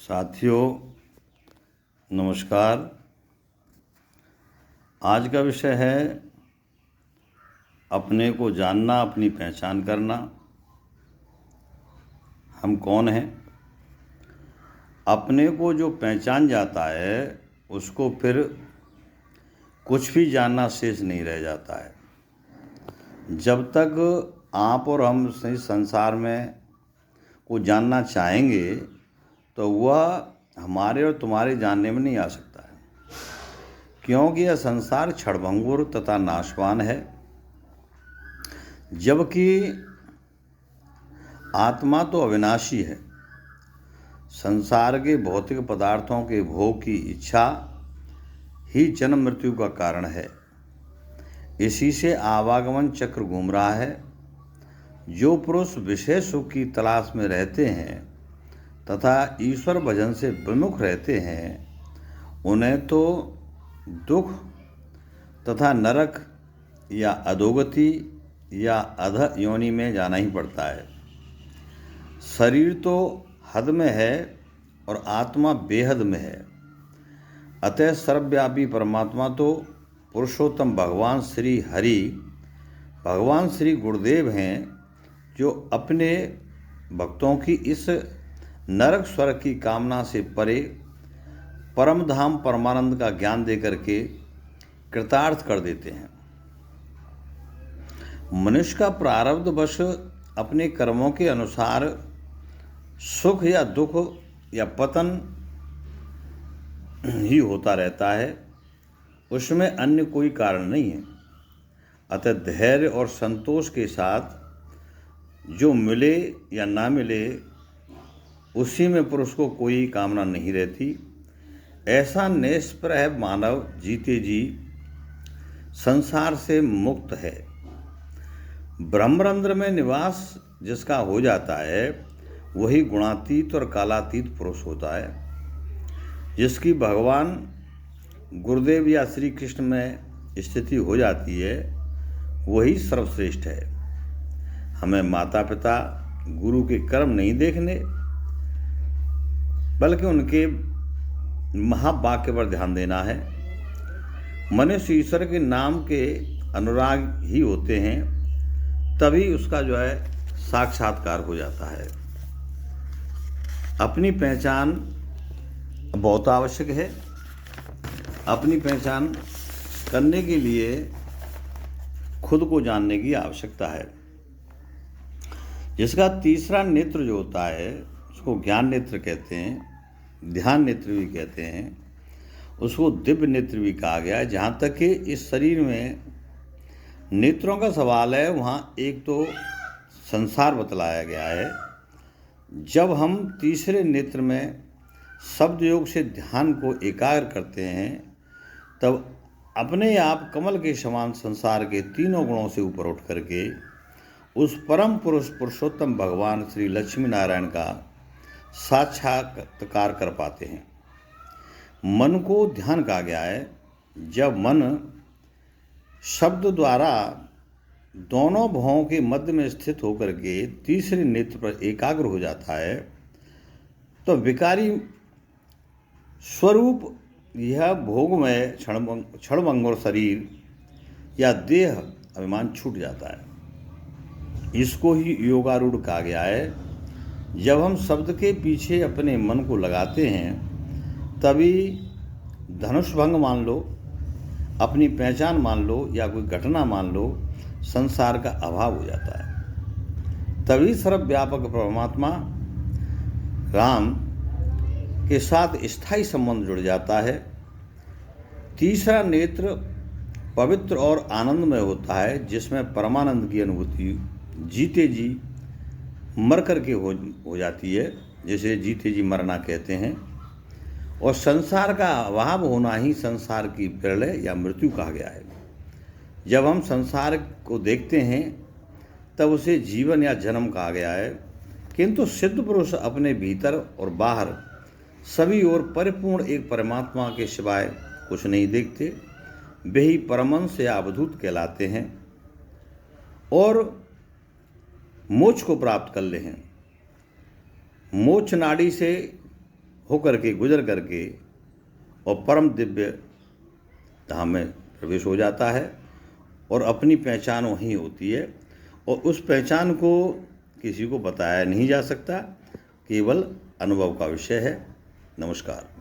साथियों नमस्कार। आज का विषय है अपने को जानना, अपनी पहचान करना। हम कौन हैं? अपने को जो पहचान जाता है उसको फिर कुछ भी जानना शेष नहीं रह जाता है। जब तक आप और हम इस संसार में को जानना चाहेंगे तो वह हमारे और तुम्हारे जानने में नहीं आ सकता है, क्योंकि यह संसार क्षणभंगुर तथा नाशवान है, जबकि आत्मा तो अविनाशी है। संसार के भौतिक पदार्थों के भोग की इच्छा ही जन्म मृत्यु का कारण है। इसी से आवागमन चक्र घूम रहा है। जो पुरुष विषय सुख की तलाश में रहते हैं तथा ईश्वर भजन से विमुख रहते हैं, उन्हें तो दुख तथा नरक या अधोगति या अध योनि में जाना ही पड़ता है। शरीर तो हद में है और आत्मा बेहद में है। अतः सर्वव्यापी परमात्मा तो पुरुषोत्तम भगवान श्री हरि, भगवान श्री गुरुदेव हैं, जो अपने भक्तों की इस नरक स्वर्ग की कामना से परे परम धाम परमानंद का ज्ञान देकर के कृतार्थ कर देते हैं। मनुष्य का प्रारब्ध वश अपने कर्मों के अनुसार सुख या दुख या पतन ही होता रहता है, उसमें अन्य कोई कारण नहीं है। अतः धैर्य और संतोष के साथ जो मिले या ना मिले उसी में पुरुष को कोई कामना नहीं रहती। ऐसा निष्प्रह मानव जीते जी संसार से मुक्त है। ब्रह्मरंध्र में निवास जिसका हो जाता है वही गुणातीत और कालातीत पुरुष होता है। जिसकी भगवान गुरुदेव या श्री कृष्ण में स्थिति हो जाती है वही सर्वश्रेष्ठ है। हमें माता पिता गुरु के कर्म नहीं देखने, बल्कि उनके महावाक्य पर ध्यान देना है। मनुष्य ईश्वर के नाम के अनुराग ही होते हैं, तभी उसका साक्षात्कार हो जाता है। अपनी पहचान बहुत आवश्यक है। अपनी पहचान करने के लिए खुद को जानने की आवश्यकता है। जिसका तीसरा नेत्र जो होता है उसको ज्ञान नेत्र कहते हैं, ध्यान नेत्र भी कहते हैं, उसको दिव्य नेत्र भी कहा गया है। जहाँ तक कि इस शरीर में नेत्रों का सवाल है, वहाँ एक तो संसार बतलाया गया है। जब हम तीसरे नेत्र में शब्द योग से ध्यान को एकाग्र करते हैं, तब अपने आप कमल के समान संसार के तीनों गुणों से ऊपर उठ करके उस परम पुरुष पुरुषोत्तम भगवान श्री लक्ष्मी नारायण का साक्षात्कार कर पाते हैं। मन को ध्यान कहा गया है। जब मन शब्द द्वारा दोनों भवों के मध्य में स्थित होकर के तीसरे नेत्र पर एकाग्र हो जाता है, तो विकारी स्वरूप यह भोग में क्षणभंगुर शरीर या देह अभिमान छूट जाता है। इसको ही योगारूढ़ कहा गया है। जब हम शब्द के पीछे अपने मन को लगाते हैं, तभी धनुष भंग मान लो, अपनी पहचान मान लो या कोई घटना मान लो, संसार का अभाव हो जाता है। तभी सर्वव्यापक परमात्मा राम के साथ स्थायी संबंध जुड़ जाता है। तीसरा नेत्र पवित्र और आनंदमय होता है, जिसमें परमानंद की अनुभूति जीते जी मर करके हो जाती है, जिसे जीते जी मरना कहते हैं। और संसार का अभाव होना ही संसार की प्रलय या मृत्यु कहा गया है। जब हम संसार को देखते हैं तब उसे जीवन या जन्म कहा गया है, किंतु सिद्ध पुरुष अपने भीतर और बाहर सभी ओर परिपूर्ण एक परमात्मा के सिवाय कुछ नहीं देखते। वे ही परमंश या अवधूत कहलाते हैं और मोक्ष को प्राप्त कर ले हैं। मोक्ष नाड़ी से होकर के गुजर करके और परम दिव्य धाम में प्रवेश हो जाता है और अपनी पहचान वहीं होती है और उस पहचान को किसी को बताया नहीं जा सकता, केवल अनुभव का विषय है। नमस्कार।